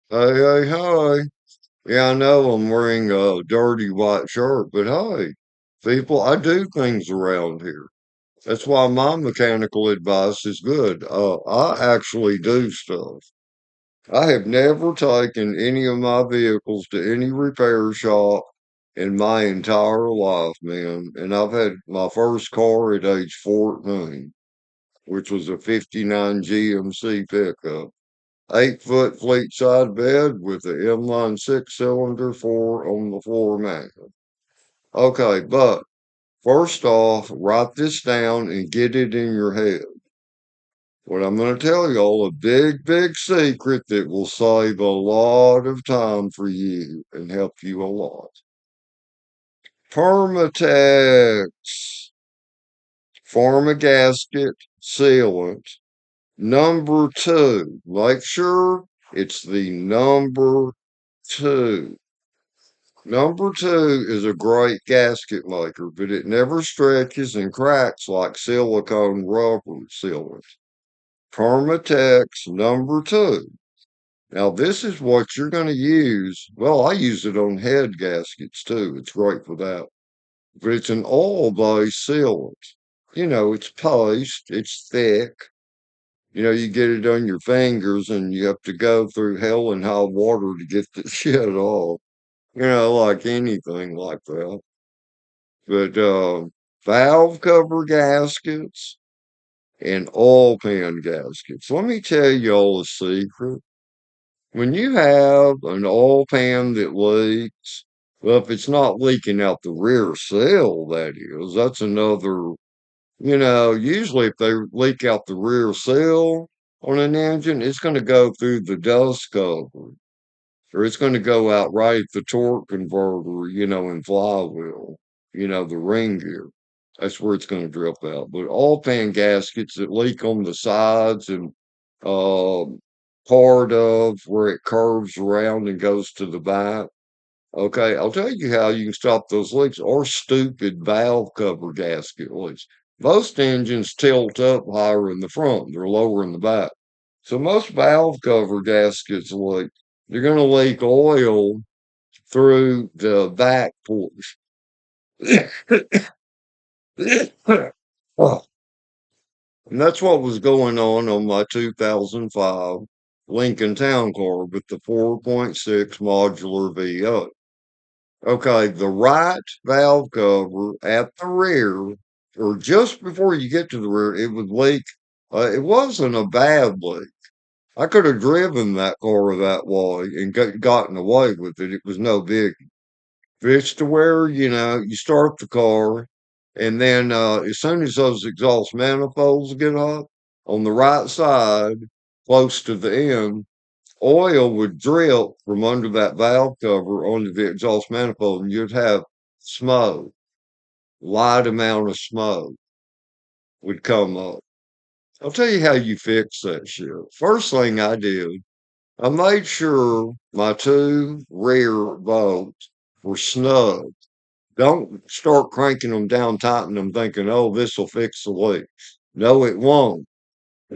Hey, hey, hey. Yeah, I know I'm wearing a dirty white shirt, but hey, people, I do things around here. That's why my mechanical advice is good. I actually do stuff. I have never taken any of my vehicles to any repair shop in my entire life, man. And I've had my first car at age 14, which was a 59 GMC pickup. 8 foot fleet side bed with the inline six cylinder four on the floor mat. Okay, but first off, write this down and get it in your head. What I'm going to tell y'all, a big, big secret that will save a lot of time for you and help you a lot. Permatex, form a gasket, sealant. Number two, make sure it's the number two. Number two is a great gasket maker, but it never stretches and cracks like silicone rubber sealant. Permatex number two. Now, this is what you're going to use. Well, I use it on head gaskets too. It's great for that. But it's an oil-based sealant. It's paste, it's thick. You get it on your fingers and you have to go through hell and high water to get the shit off. Like anything like that. But valve cover gaskets and oil pan gaskets. Let me tell y'all a secret. When you have an oil pan that leaks, well, if it's not leaking out the rear seal, that is, that's another, usually if they leak out the rear seal on an engine, it's going to go through the dust cover or it's going to go out right at the torque converter, in flywheel, the ring gear. That's where it's going to drip out. But all pan gaskets that leak on the sides and uh, part of where it curves around and goes to the back. Okay, I'll tell you how you can stop those leaks or stupid valve cover gasket leaks. Most engines tilt up higher in the front, they're lower in the back. So most valve cover gaskets leak. You're going to leak oil through the back porch. And that's what was going on my 2005 Lincoln Town Car with the 4.6 modular V8. Okay, the right valve cover at the rear, or just before you get to the rear, it would leak. It wasn't a bad leak. I could have driven that car that way and gotten away with it. It was no big. It's to where, you start the car and then as soon as those exhaust manifolds get up on the right side, close to the end, oil would drip from under that valve cover onto the exhaust manifold and you'd have smoke, light amount of smoke would come up. I'll tell you how you fix that shit. First thing I did, I made sure my two rear bolts were snug. Don't start cranking them down, tightening them, thinking, oh, this will fix the leak. No, it won't.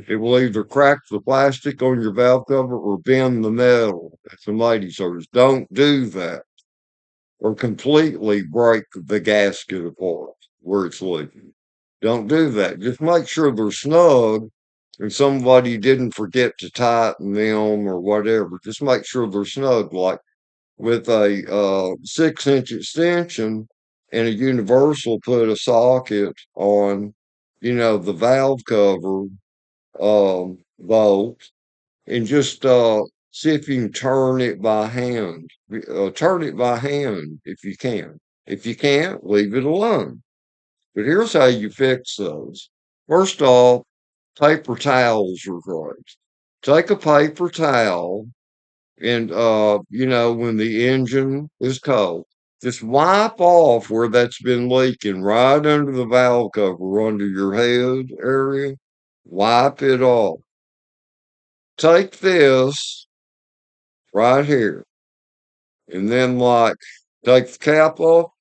It will either crack the plastic on your valve cover or bend the metal. That's the mighty service. Don't do that or completely break the gasket apart where it's leaking. Don't do that. Just make sure they're snug and somebody didn't forget to tighten them or whatever. Just make sure they're snug, like with a 6-inch extension and a universal, put a socket on, the valve cover bolt and just see if you can turn it by hand. Turn it by hand if you can. If you can't, leave it alone. But here's how you fix those. First off, paper towels are great. Take a paper towel and when the engine is cold, just wipe off where that's been leaking right under the valve cover, under your head area. Wipe it off. Take this right here, and then like take the cap off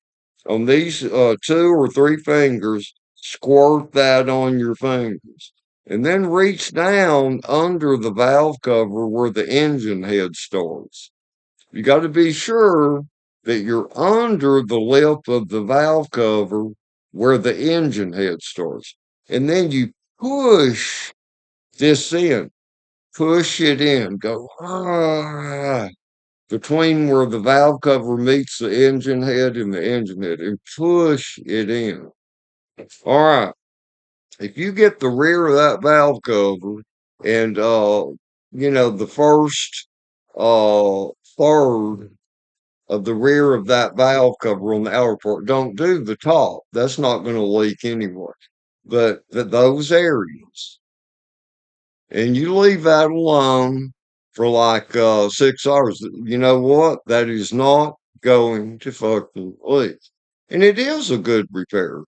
on these 2 or 3 fingers. Squirt that on your fingers, and then reach down under the valve cover where the engine head starts. You got to be sure that you're under the lip of the valve cover where the engine head starts. And then you push this in, push it in, go between where the valve cover meets the engine head and the engine head and push it in. All right. If you get the rear of that valve cover and, the first, third of the rear of that valve cover on the outer part. Don't do the top. That's not going to leak anyway. But those areas, and you leave that alone for like 6 hours. You know what? That is not going to fucking leak. And it is a good repair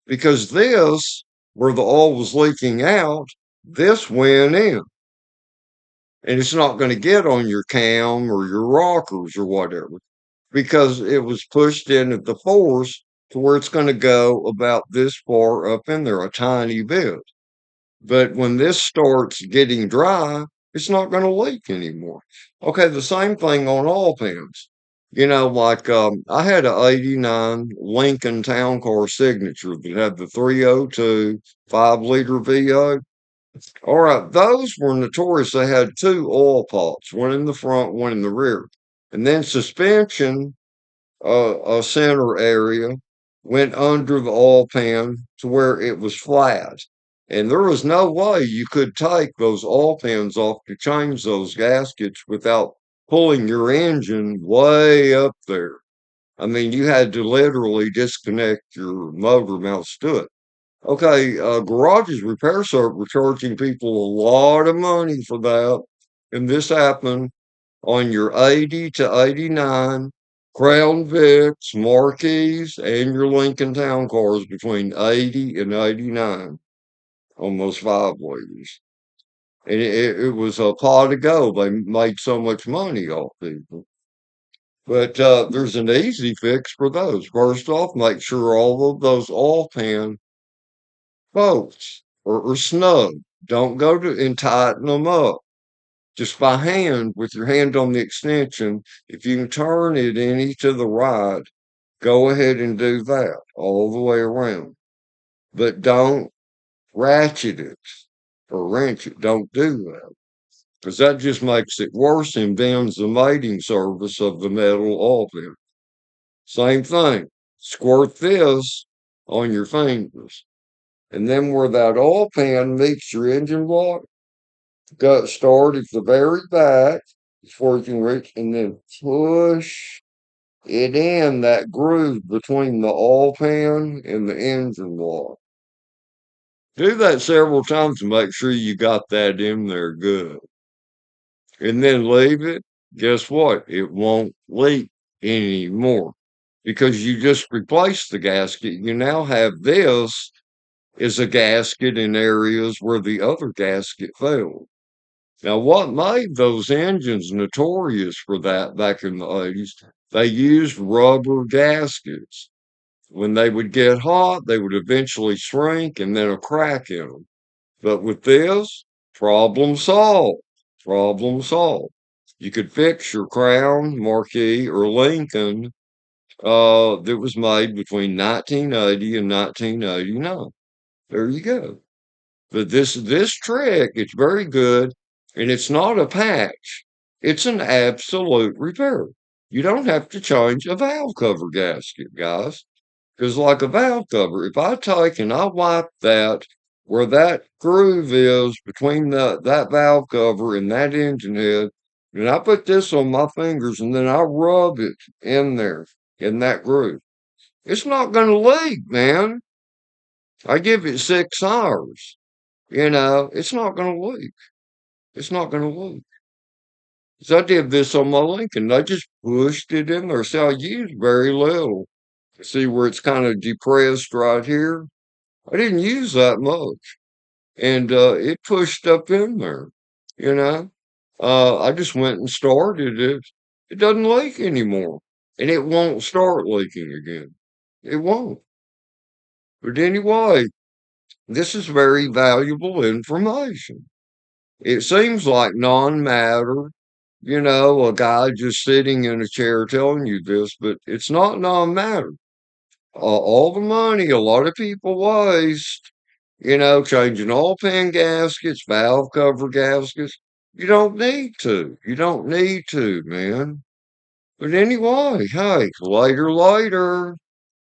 because this, where the oil was leaking out, this went in. And it's not going to get on your cam or your rockers or whatever, because it was pushed in at the force to where it's going to go about this far up in there, a tiny bit. But when this starts getting dry, it's not going to leak anymore. Okay, the same thing on oil pans. Like I had a '89 Lincoln Town Car Signature that had the 302 5-liter V8. All right, those were notorious. They had two oil pots, one in the front, one in the rear. And then suspension, a center area, went under the oil pan to where it was flat. And there was no way you could take those oil pans off to change those gaskets without pulling your engine way up there. I mean, you had to literally disconnect your motor mounts to it. Okay, garages repair service were charging people a lot of money for that. And this happened on your 80 to 89 Crown Vics, Marquis, and your Lincoln Town cars between 80 and 89, almost 5 liters. And it was a pot of gold. They made so much money off people. But there's an easy fix for those. First off, make sure all of those oil pan bolts are snug. Don't go to and tighten them up just by hand with your hand on the extension. If you can turn it any to the right, go ahead and do that all the way around. But don't ratchet it or wrench it. Don't do that because that just makes it worse and bends the mating surface of the metal oil pan. Same thing. Squirt this on your fingers. And then where that oil pan meets your engine block, start at the very back before you can reach, and then push it in that groove between the oil pan and the engine block. Do that several times to make sure you got that in there good. And then leave it. Guess what? It won't leak anymore because you just replaced the gasket. You now have this as a gasket in areas where the other gasket failed. Now, what made those engines notorious for that back in the 80s? They used rubber gaskets. When they would get hot, they would eventually shrink and then a crack in them. But with this, problem solved. Problem solved. You could fix your Crown, Marquis, or Lincoln that was made between 1980 and 1989. There you go. But this trick, it's very good, and it's not a patch. It's an absolute repair. You don't have to change a valve cover gasket, guys. Because like a valve cover, if I take and I wipe that where that groove is between that valve cover and that engine head, and I put this on my fingers and then I rub it in there in that groove, it's not going to leak, man. I give it 6 hours. It's not going to leak. It's not going to leak. So I did this on my Lincoln. I just pushed it in there. So I used very little. See where it's kind of depressed right here? I didn't use that much. And it pushed up in there, you know. I just went and started it. It doesn't leak anymore. And it won't start leaking again. It won't. But anyway, This is very valuable information. It seems like non-matter, a guy just sitting in a chair telling you this, but it's not non-matter. All the money a lot of people waste, changing oil pan gaskets, valve cover gaskets. You don't need to. You don't need to, man. But anyway, hey, later, later.